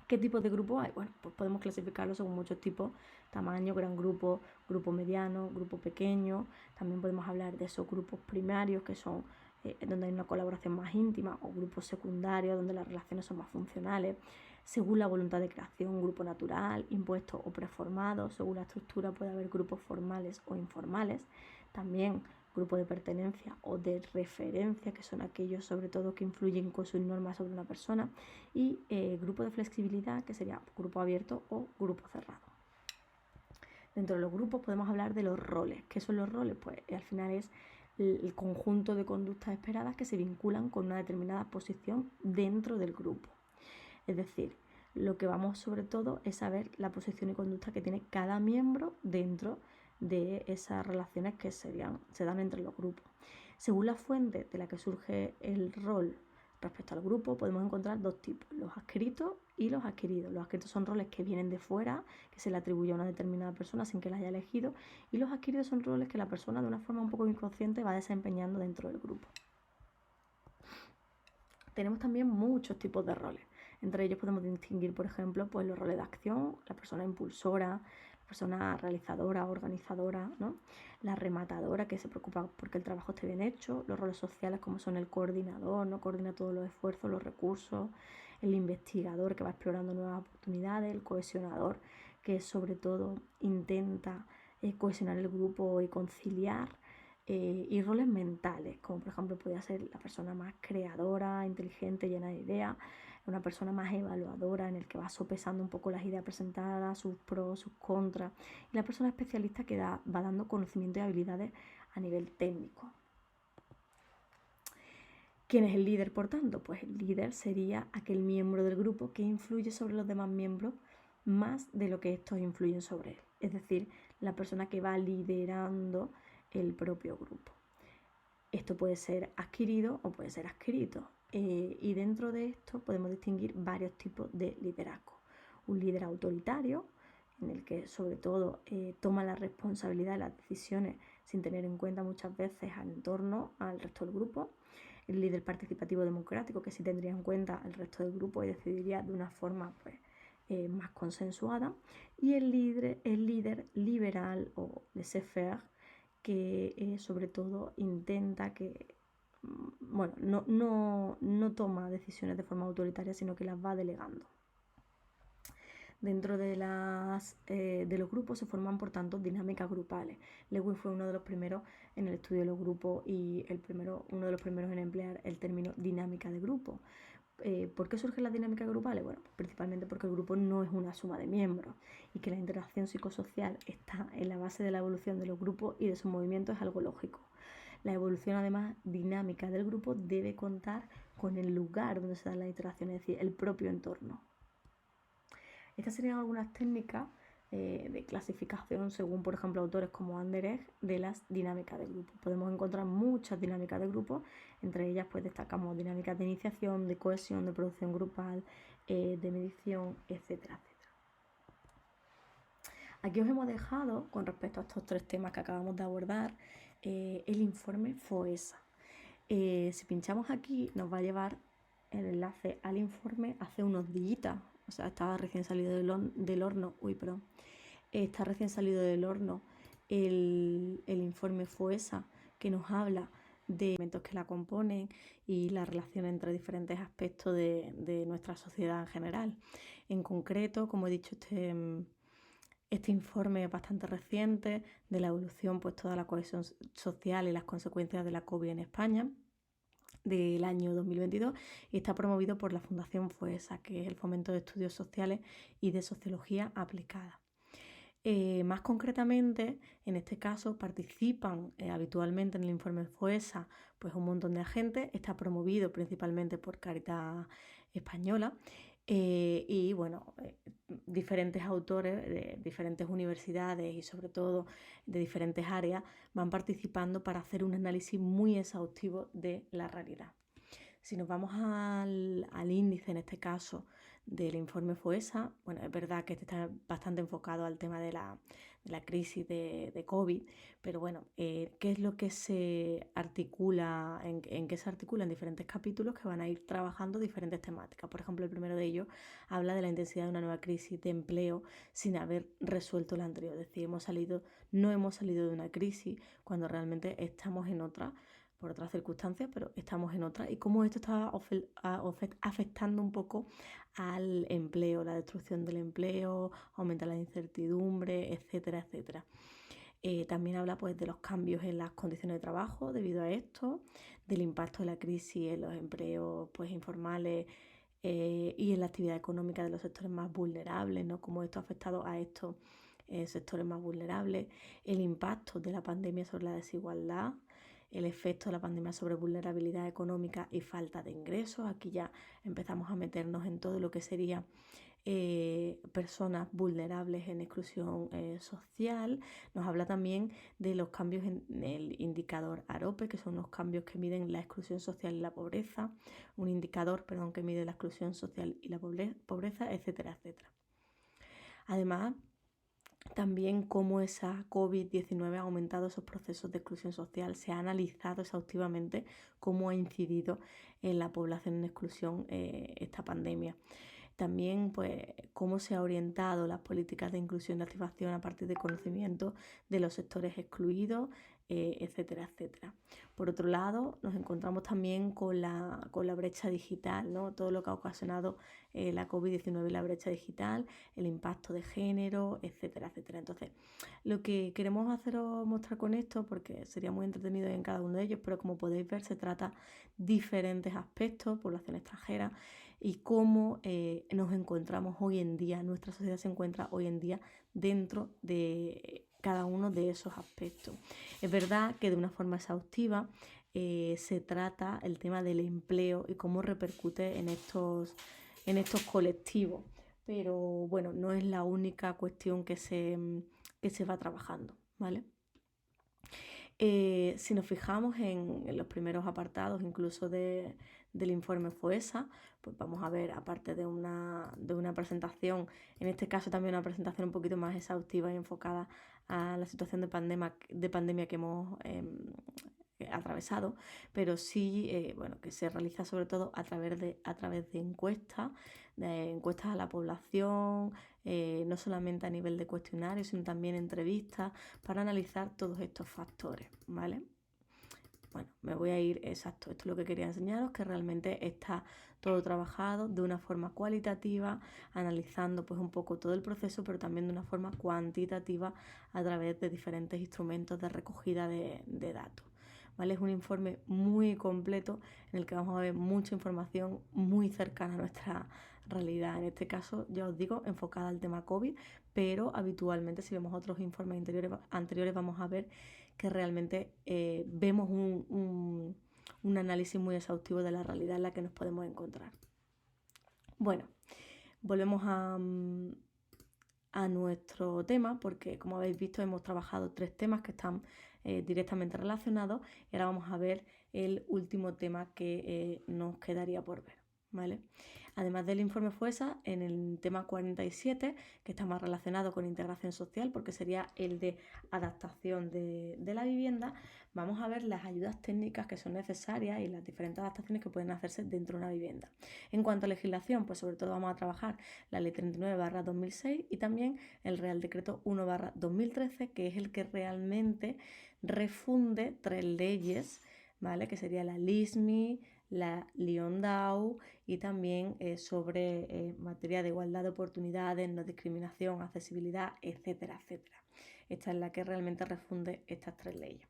Speaker 1: ¿Qué tipo de grupo hay? Bueno, pues podemos clasificarlo según muchos tipos, tamaño, gran grupo, grupo mediano, grupo pequeño. También podemos hablar de esos grupos primarios que son donde hay una colaboración más íntima, o grupos secundarios donde las relaciones son más funcionales. Según la voluntad de creación, un grupo natural, impuesto o preformado. Según la estructura puede haber grupos formales o informales. También grupos de pertenencia o de referencia, que son aquellos sobre todo que influyen con sus normas sobre una persona. Y grupo de flexibilidad, que sería grupo abierto o grupo cerrado. Dentro de los grupos podemos hablar de los roles. ¿Qué son los roles? Pues al final es el conjunto de conductas esperadas que se vinculan con una determinada posición dentro del grupo. Es decir, lo que vamos sobre todo es saber la posición y conducta que tiene cada miembro dentro de esas relaciones que se dan entre los grupos. Según la fuente de la que surge el rol respecto al grupo, podemos encontrar dos tipos, los adscritos y los adquiridos. Los adscritos son roles que vienen de fuera, que se le atribuye a una determinada persona sin que la haya elegido, y los adquiridos son roles que la persona de una forma un poco inconsciente va desempeñando dentro del grupo. Tenemos también muchos tipos de roles. Entre ellos podemos distinguir, por ejemplo, pues los roles de acción, la persona impulsora, la persona realizadora, organizadora, ¿no? La rematadora, que se preocupa porque el trabajo esté bien hecho, los roles sociales como son el coordinador, ¿no? Coordina todos los esfuerzos, los recursos, el investigador que va explorando nuevas oportunidades, el cohesionador que sobre todo intenta cohesionar el grupo y conciliar, y roles mentales, como por ejemplo podría ser la persona más creadora, inteligente, llena de ideas, una persona más evaluadora en el que va sopesando un poco las ideas presentadas, sus pros, sus contras, y la persona especialista que va dando conocimiento y habilidades a nivel técnico. ¿Quién es el líder, por tanto? Pues el líder sería aquel miembro del grupo que influye sobre los demás miembros más de lo que estos influyen sobre él. Es decir, la persona que va liderando el propio grupo. Esto puede ser adquirido o puede ser adscrito. Y dentro de esto podemos distinguir varios tipos de liderazgo. Un líder autoritario, en el que sobre todo toma la responsabilidad de las decisiones sin tener en cuenta muchas veces al entorno, al resto del grupo. El líder participativo democrático, que sí tendría en cuenta al resto del grupo y decidiría de una forma más consensuada. Y el líder liberal o laissez-faire, que sobre todo intenta que no toma decisiones de forma autoritaria, sino que las va delegando. Dentro de los grupos se forman, por tanto, dinámicas grupales. Lewin fue uno de los primeros en el estudio de los grupos y uno de los primeros en emplear el término dinámica de grupo. ¿Por qué surgen las dinámicas grupales? Bueno, pues principalmente porque el grupo no es una suma de miembros y que la interacción psicosocial está en la base de la evolución de los grupos y de sus movimientos es algo lógico. La evolución, además, dinámica del grupo debe contar con el lugar donde se dan las interacciones, es decir, el propio entorno. Estas serían algunas técnicas de clasificación, según, por ejemplo, autores como Anderegg, de las dinámicas de grupo. Podemos encontrar muchas dinámicas de grupo, entre ellas pues destacamos dinámicas de iniciación, de cohesión, de producción grupal, de medición, etcétera, etcétera. Aquí os hemos dejado, con respecto a estos tres temas que acabamos de abordar, el informe FOESA. Si pinchamos aquí, nos va a llevar el enlace al informe hace unos días. O sea, estaba recién salido del horno. Está recién salido del horno el informe FOESA, que nos habla de elementos que la componen y la relación entre diferentes aspectos de nuestra sociedad en general. En concreto, como he dicho, este informe es bastante reciente de la evolución, pues toda la cohesión social y las consecuencias de la COVID en España, del año 2022, y está promovido por la Fundación FOESA, que es el Fomento de Estudios Sociales y de Sociología Aplicada. Más concretamente, en este caso, participan habitualmente en el informe FOESA pues un montón de agentes. Está promovido principalmente por Cáritas Española y bueno, diferentes autores de diferentes universidades y sobre todo de diferentes áreas van participando para hacer un análisis muy exhaustivo de la realidad. Si nos vamos al índice, en este caso, del informe FOESA, bueno, es verdad que este está bastante enfocado al tema de la crisis de COVID, pero bueno, ¿qué es lo que se articula? ¿En qué se articula? En diferentes capítulos que van a ir trabajando diferentes temáticas. Por ejemplo, el primero de ellos habla de la intensidad de una nueva crisis de empleo sin haber resuelto la anterior. Es decir, no hemos salido de una crisis cuando realmente estamos en otra, por otras circunstancias, pero estamos en otra, y cómo esto está afectando un poco al empleo, la destrucción del empleo, aumenta la incertidumbre, etcétera, etcétera. También habla pues de los cambios en las condiciones de trabajo debido a esto, del impacto de la crisis en los empleos pues informales y en la actividad económica de los sectores más vulnerables, ¿no? Cómo esto ha afectado a estos sectores más vulnerables, el impacto de la pandemia sobre la desigualdad, el efecto de la pandemia sobre vulnerabilidad económica y falta de ingresos. Aquí ya empezamos a meternos en todo lo que sería personas vulnerables en exclusión social. Nos habla también de los cambios en el indicador AROPE, que son los cambios que miden la exclusión social y la pobreza, un indicador, que mide la exclusión social y la pobreza, etcétera, etcétera. Además, también cómo esa COVID-19 ha aumentado esos procesos de exclusión social. Se ha analizado exhaustivamente cómo ha incidido en la población en exclusión esta pandemia. También, pues, cómo se ha orientado las políticas de inclusión y activación a partir de conocimiento de los sectores excluidos, etcétera, etcétera. Por otro lado, nos encontramos también con la brecha digital, ¿no? Todo lo que ha ocasionado la COVID-19 y la brecha digital, el impacto de género, etcétera, etcétera. Entonces, lo que queremos haceros mostrar con esto, porque sería muy entretenido en cada uno de ellos, pero como podéis ver, se trata diferentes aspectos, población extranjera, y cómo nos encontramos hoy en día, nuestra sociedad se encuentra hoy en día dentro de cada uno de esos aspectos. Es verdad que de una forma exhaustiva se trata el tema del empleo y cómo repercute en estos colectivos, pero bueno, no es la única cuestión que se va trabajando, ¿vale? Si nos fijamos en los primeros apartados, incluso del informe FOESA, pues vamos a ver, aparte de una presentación, en este caso también una presentación un poquito más exhaustiva y enfocada a la situación de pandemia que hemos atravesado, pero sí, bueno, que se realiza sobre todo a través de encuestas a la población, no solamente a nivel de cuestionarios, sino también entrevistas, para analizar todos estos factores, ¿vale? Bueno, me voy a ir, exacto, esto es lo que quería enseñaros, que realmente está todo trabajado de una forma cualitativa, analizando pues un poco todo el proceso, pero también de una forma cuantitativa a través de diferentes instrumentos de recogida de datos. ¿Vale? Es un informe muy completo en el que vamos a ver mucha información muy cercana a nuestra realidad. En este caso, ya os digo, enfocada al tema COVID, pero habitualmente si vemos otros informes anteriores vamos a ver que realmente vemos un análisis muy exhaustivo de la realidad en la que nos podemos encontrar. Bueno, volvemos a nuestro tema, porque como habéis visto hemos trabajado 3 temas que están directamente relacionados, y ahora vamos a ver el último tema que nos quedaría por ver, ¿vale? Además del informe FOESA, en el tema 47, que está más relacionado con integración social, porque sería el de adaptación de la vivienda, vamos a ver las ayudas técnicas que son necesarias y las diferentes adaptaciones que pueden hacerse dentro de una vivienda. En cuanto a legislación, pues sobre todo vamos a trabajar la Ley 39/2006 y también el Real Decreto 1/2013, que es el que realmente refunde 3 leyes, ¿vale? Que sería la LISMI, la LIONDAU y también sobre materia de igualdad de oportunidades, no discriminación, accesibilidad, etcétera, etcétera. Esta es la que realmente refunde estas 3 leyes.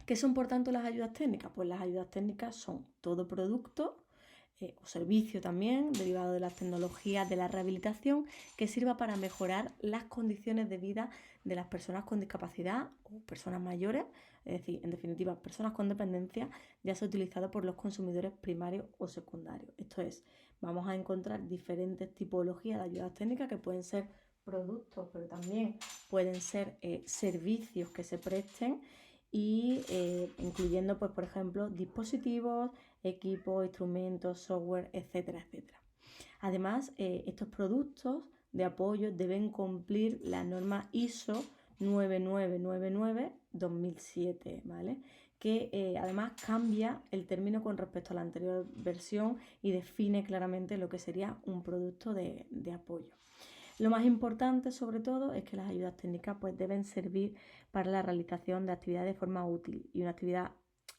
Speaker 1: ¿Qué son por tanto las ayudas técnicas? Pues las ayudas técnicas son todo producto o servicio también derivado de las tecnologías de la rehabilitación que sirva para mejorar las condiciones de vida de las personas con discapacidad o personas mayores, es decir, en definitiva, personas con dependencia, ya sea utilizado por los consumidores primarios o secundarios. Esto es, vamos a encontrar diferentes tipologías de ayudas técnicas que pueden ser productos, pero también pueden ser servicios que se presten y incluyendo, pues, por ejemplo, dispositivos, equipos, instrumentos, software, etcétera, etcétera. Además, estos productos de apoyo deben cumplir la norma ISO 9999-2007, ¿vale? Que además cambia el término con respecto a la anterior versión y define claramente lo que sería un producto de apoyo. Lo más importante, sobre todo, es que las ayudas técnicas pues, deben servir para la realización de actividades de forma útil. Y una actividad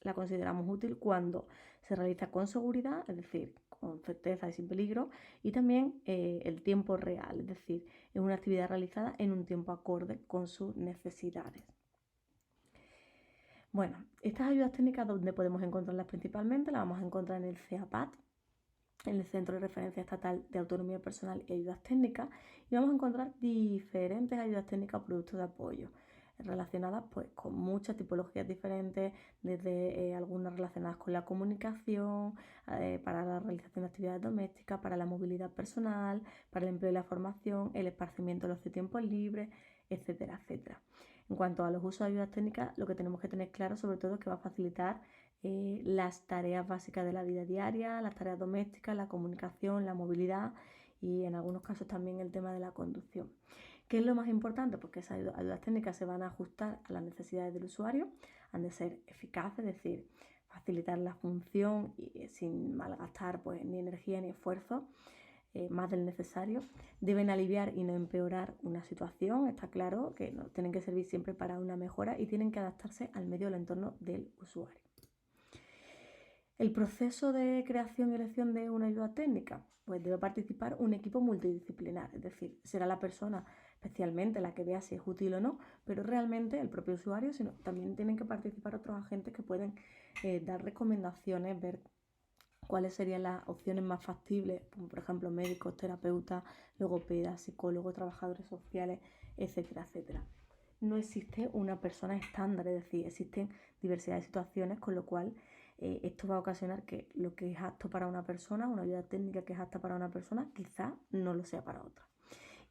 Speaker 1: la consideramos útil cuando se realiza con seguridad, es decir, con certeza y sin peligro, y también el tiempo real, es decir, es una actividad realizada en un tiempo acorde con sus necesidades. Bueno, estas ayudas técnicas, ¿dónde podemos encontrarlas principalmente? Las vamos a encontrar en el CEAPAT, en el Centro de Referencia Estatal de Autonomía Personal y Ayudas Técnicas, y vamos a encontrar diferentes ayudas técnicas o productos de apoyo relacionadas pues, con muchas tipologías diferentes, desde algunas relacionadas con la comunicación, para la realización de actividades domésticas, para la movilidad personal, para el empleo y la formación, el esparcimiento de los tiempos libres, etcétera, etcétera. En cuanto a los usos de ayudas técnicas, lo que tenemos que tener claro sobre todo es que va a facilitar las tareas básicas de la vida diaria, las tareas domésticas, la comunicación, la movilidad y en algunos casos también el tema de la conducción. ¿Qué es lo más importante? Porque esas ayudas técnicas se van a ajustar a las necesidades del usuario, han de ser eficaces, es decir, facilitar la función y, sin malgastar pues, ni energía ni esfuerzo, más del necesario. Deben aliviar y no empeorar una situación, está claro que no, tienen que servir siempre para una mejora y tienen que adaptarse al medio o al entorno del usuario. El proceso de creación y elección de una ayuda técnica, pues debe participar un equipo multidisciplinar, es decir, será la persona especialmente la que vea si es útil o no, pero realmente el propio usuario, sino también tienen que participar otros agentes que pueden dar recomendaciones, ver cuáles serían las opciones más factibles, como por ejemplo médicos, terapeutas, logopedas, psicólogos, trabajadores sociales, etcétera, etcétera. No existe una persona estándar, es decir, existen diversidad de situaciones, con lo cual esto va a ocasionar que lo que es apto para una persona, una ayuda técnica que es apta para una persona, quizá no lo sea para otra.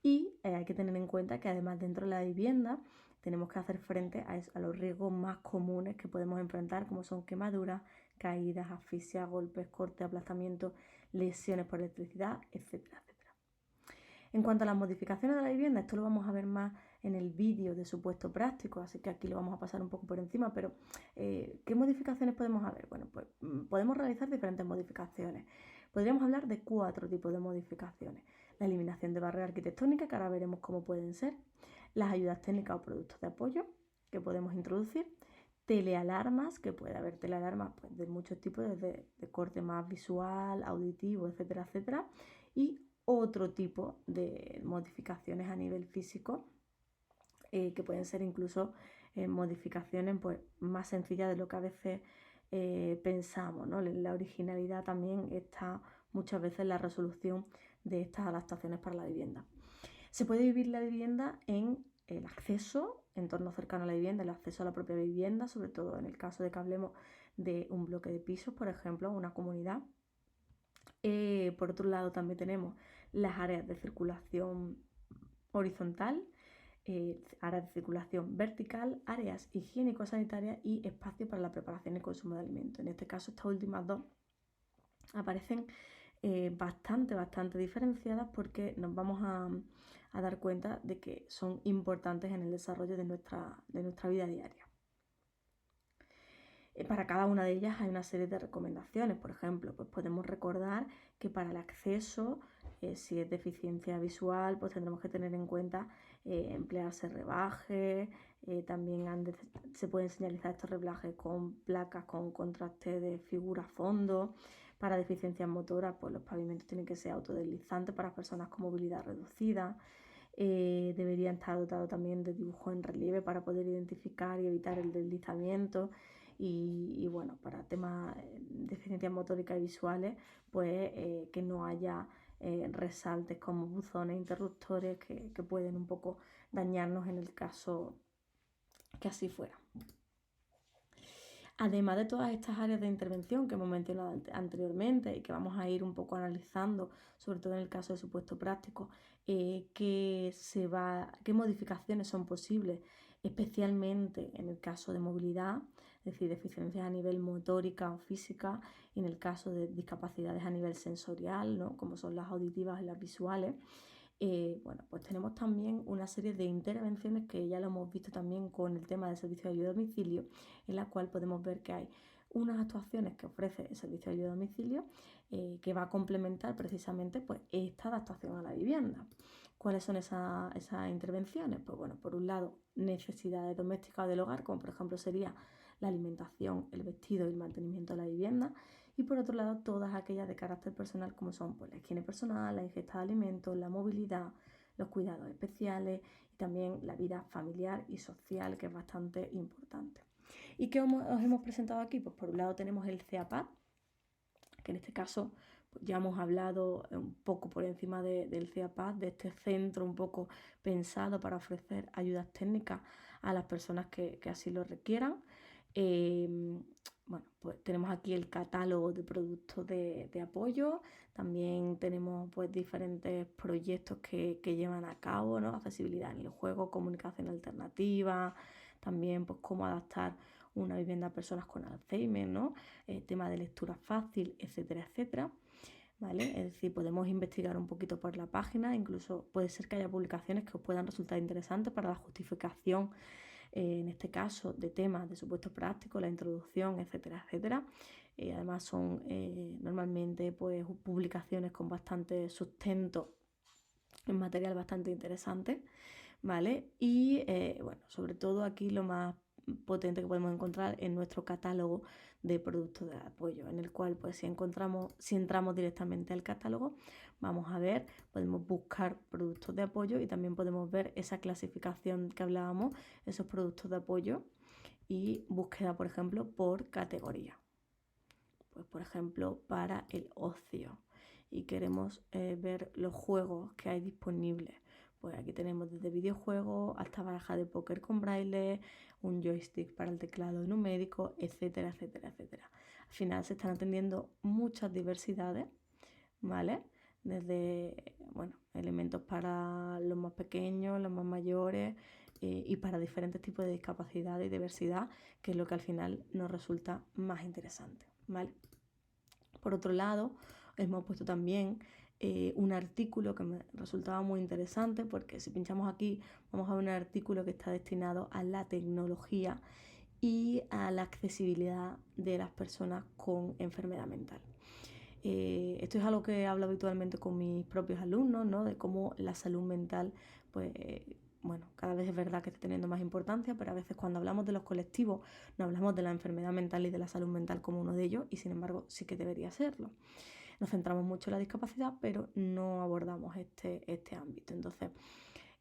Speaker 1: Y hay que tener en cuenta que además dentro de la vivienda tenemos que hacer frente a los riesgos más comunes que podemos enfrentar, como son quemaduras, caídas, asfixia, golpes, cortes, aplastamientos, lesiones por electricidad, etcétera, etcétera. En cuanto a las modificaciones de la vivienda, esto lo vamos a ver más en el vídeo de supuesto práctico, así que aquí lo vamos a pasar un poco por encima, pero ¿qué modificaciones podemos haber? Bueno, pues podemos realizar diferentes modificaciones. Podríamos hablar de 4 tipos de modificaciones. La eliminación de barreras arquitectónicas, que ahora veremos cómo pueden ser, las ayudas técnicas o productos de apoyo que podemos introducir, telealarmas, que puede haber telealarmas pues, de muchos tipos, desde de corte más visual, auditivo, etcétera, etcétera, y otro tipo de modificaciones a nivel físico, que pueden ser incluso modificaciones pues, más sencillas de lo que a veces pensamos, ¿no? La originalidad también está muchas veces en la resolución de estas adaptaciones para la vivienda. Se puede vivir la vivienda en el acceso, entorno cercano a la vivienda, el acceso a la propia vivienda, sobre todo en el caso de que hablemos de un bloque de pisos, por ejemplo, una comunidad. Por otro lado, también tenemos las áreas de circulación horizontal, áreas de circulación vertical, áreas higiénico-sanitarias y espacio para la preparación y consumo de alimentos. En este caso, estas últimas dos aparecen bastante diferenciadas porque nos vamos a dar cuenta de que son importantes en el desarrollo de nuestra vida diaria. Para cada una de ellas hay una serie de recomendaciones. Por ejemplo, pues podemos recordar que para el acceso, si es deficiencia visual, pues tendremos que tener en cuenta emplearse rebajes. También se pueden señalizar estos rebajes con placas con contraste de figura a fondo. Para deficiencias motoras, pues los pavimentos tienen que ser autodeslizantes para personas con movilidad reducida. Deberían estar dotados también de dibujos en relieve para poder identificar y evitar el deslizamiento. Y bueno, para temas de deficiencias motóricas y visuales, pues que no haya resaltes como buzones, interruptores que pueden un poco dañarnos en el caso que así fuera. Además de todas estas áreas de intervención que hemos mencionado anteriormente y que vamos a ir un poco analizando, sobre todo en el caso de supuesto práctico, qué modificaciones son posibles, especialmente en el caso de movilidad, es decir, deficiencias a nivel motórica o física, y en el caso de discapacidades a nivel sensorial, ¿no? Como son las auditivas y las visuales. Bueno, pues tenemos también una serie de intervenciones que ya lo hemos visto también con el tema del servicio de ayuda a domicilio, en la cual podemos ver que hay unas actuaciones que ofrece el servicio de ayuda a domicilio que va a complementar precisamente pues, esta adaptación a la vivienda. ¿Cuáles son esas intervenciones? Pues bueno, por un lado, necesidades domésticas del hogar, como por ejemplo sería la alimentación, el vestido y el mantenimiento de la vivienda. Y por otro lado, todas aquellas de carácter personal, como son pues, la higiene personal, la ingesta de alimentos, la movilidad, los cuidados especiales y también la vida familiar y social, que es bastante importante. ¿Y qué os hemos presentado aquí? Pues por un lado tenemos el CEAPAD, que en este caso pues ya hemos hablado un poco por encima del CEAPAD, de este centro un poco pensado para ofrecer ayudas técnicas a las personas que así lo requieran. Bueno, pues tenemos aquí el catálogo de productos de apoyo. También tenemos pues diferentes proyectos que llevan a cabo, ¿no? Accesibilidad en el juego, comunicación alternativa, también pues cómo adaptar una vivienda a personas con Alzheimer, ¿no? Tema de lectura fácil, etcétera, etcétera. ¿Vale? Es decir, podemos investigar un poquito por la página, incluso puede ser que haya publicaciones que os puedan resultar interesantes para la justificación, en este caso, de temas de supuesto práctico, la introducción, etcétera, etcétera. Además son normalmente pues, publicaciones con bastante sustento en material bastante interesante, ¿vale? Y bueno, sobre todo aquí lo más potente que podemos encontrar en nuestro catálogo de productos de apoyo, en el cual pues si entramos directamente al catálogo, vamos a ver, podemos buscar productos de apoyo y también podemos ver esa clasificación que hablábamos, esos productos de apoyo y búsqueda, por ejemplo, por categoría. Pues por ejemplo, para el ocio y queremos ver los juegos que hay disponibles. Pues aquí tenemos desde videojuegos hasta baraja de póker con braille, un joystick para el teclado numérico, etcétera, etcétera, etcétera. Al final se están atendiendo muchas diversidades, ¿vale? Desde, bueno, elementos para los más pequeños, los más mayores, y para diferentes tipos de discapacidad y diversidad, que es lo que al final nos resulta más interesante, ¿vale? Por otro lado, hemos puesto también un artículo que me resultaba muy interesante, porque si pinchamos aquí vamos a ver un artículo que está destinado a la tecnología y a la accesibilidad de las personas con enfermedad mental. Esto es algo que hablo habitualmente con mis propios alumnos, ¿no? De cómo la salud mental, pues, bueno, cada vez es verdad que está teniendo más importancia, pero a veces cuando hablamos de los colectivos no hablamos de la enfermedad mental y de la salud mental como uno de ellos, y sin embargo sí que debería serlo. Nos centramos mucho en la discapacidad, pero no abordamos este ámbito. Entonces,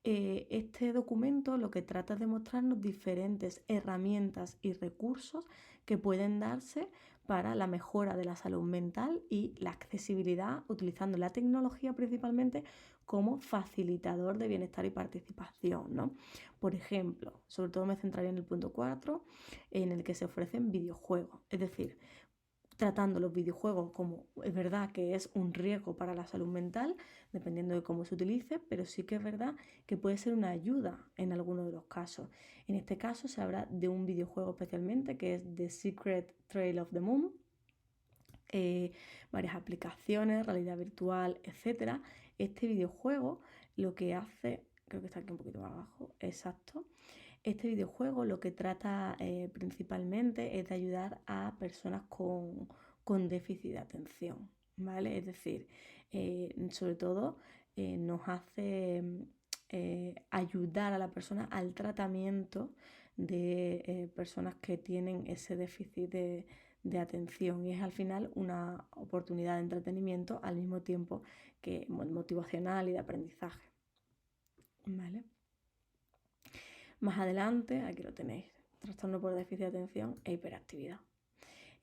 Speaker 1: este documento lo que trata es de mostrarnos diferentes herramientas y recursos que pueden darse para la mejora de la salud mental y la accesibilidad, utilizando la tecnología principalmente como facilitador de bienestar y participación, ¿no? Por ejemplo, sobre todo me centraría en el punto 4, en el que se ofrecen videojuegos, es decir, tratando los videojuegos como es verdad que es un riesgo para la salud mental, dependiendo de cómo se utilice, pero sí que es verdad que puede ser una ayuda en algunos de los casos. En este caso se habla de un videojuego especialmente que es The Secret Trail of the Moon, varias aplicaciones, realidad virtual, etcétera. Este videojuego lo que hace, creo que está aquí un poquito más abajo, exacto. Este videojuego lo que trata principalmente es de ayudar a personas con déficit de atención, ¿vale? Es decir, sobre todo nos hace ayudar a la persona al tratamiento de personas que tienen ese déficit de atención, y es al final una oportunidad de entretenimiento al mismo tiempo que motivacional y de aprendizaje, ¿vale? Más adelante, aquí lo tenéis, trastorno por déficit de atención e hiperactividad.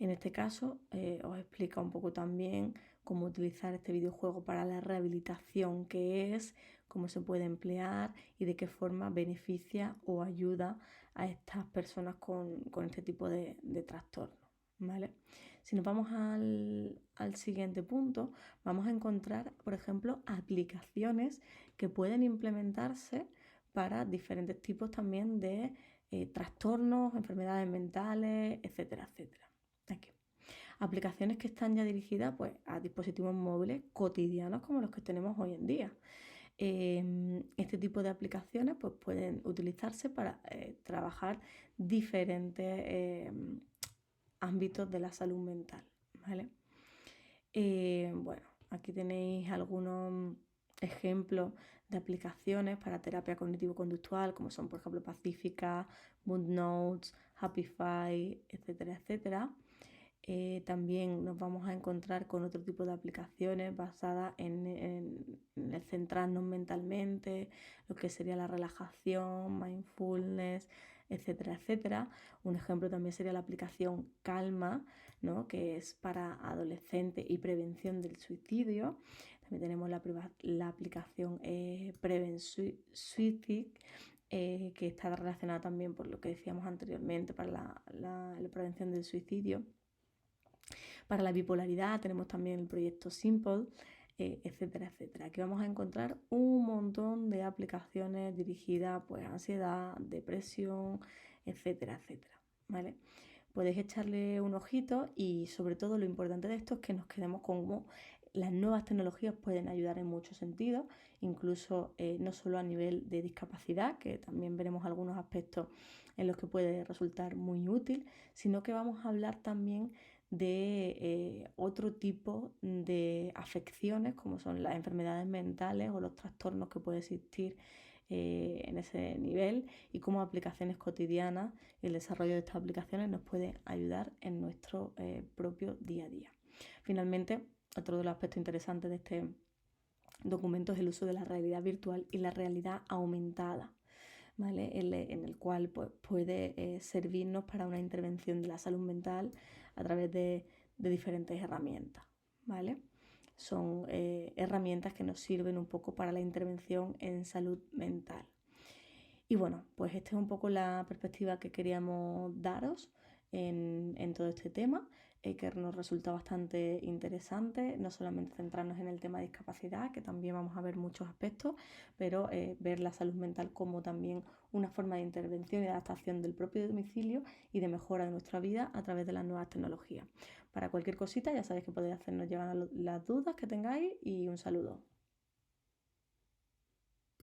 Speaker 1: En este caso os explica un poco también cómo utilizar este videojuego para la rehabilitación, qué es, cómo se puede emplear y de qué forma beneficia o ayuda a estas personas con este tipo de trastorno, ¿vale? Si nos vamos al siguiente punto, vamos a encontrar, por ejemplo, aplicaciones que pueden implementarse para diferentes tipos también de trastornos, enfermedades mentales, etcétera, etcétera. Aquí. Aplicaciones que están ya dirigidas pues, a dispositivos móviles cotidianos como los que tenemos hoy en día. Este tipo de aplicaciones pues, pueden utilizarse para trabajar diferentes ámbitos de la salud mental, ¿vale? Bueno, aquí tenéis algunos ejemplos de aplicaciones para terapia cognitivo-conductual, como son, por ejemplo, Pacífica, Mood Notes, Happify, etcétera, etcétera. También nos vamos a encontrar con otro tipo de aplicaciones basadas en el centrarnos mentalmente, lo que sería la relajación, mindfulness, etcétera, etcétera. Un ejemplo también sería la aplicación Calma, ¿no? Que es para adolescentes y prevención del suicidio. También tenemos la aplicación Prevent Suicide, que está relacionada también por lo que decíamos anteriormente para la prevención del suicidio. Para la bipolaridad tenemos también el proyecto Simple, etcétera, etcétera. Aquí vamos a encontrar un montón de aplicaciones dirigidas pues, a ansiedad, depresión, etcétera, etcétera, ¿vale? Podéis echarle un ojito y sobre todo lo importante de esto es que nos quedemos con cómo las nuevas tecnologías pueden ayudar en muchos sentidos, incluso no solo a nivel de discapacidad, que también veremos algunos aspectos en los que puede resultar muy útil, sino que vamos a hablar también de otro tipo de afecciones como son las enfermedades mentales o los trastornos que puede existir en ese nivel, y cómo aplicaciones cotidianas y el desarrollo de estas aplicaciones nos puede ayudar en nuestro propio día a día. Finalmente, otro de los aspectos interesantes de este documento es el uso de la realidad virtual y la realidad aumentada, ¿vale? En el cual pues, puede servirnos para una intervención de la salud mental a través de diferentes herramientas, ¿vale? Son herramientas que nos sirven un poco para la intervención en salud mental. Y bueno, pues esta es un poco la perspectiva que queríamos daros en todo este tema. que nos resulta bastante interesante, no solamente centrarnos en el tema de discapacidad, que también vamos a ver muchos aspectos, pero ver la salud mental como también una forma de intervención y de adaptación del propio domicilio y de mejora de nuestra vida a través de las nuevas tecnologías. Para cualquier cosita ya sabéis que podéis hacernos llegar las dudas que tengáis y un saludo.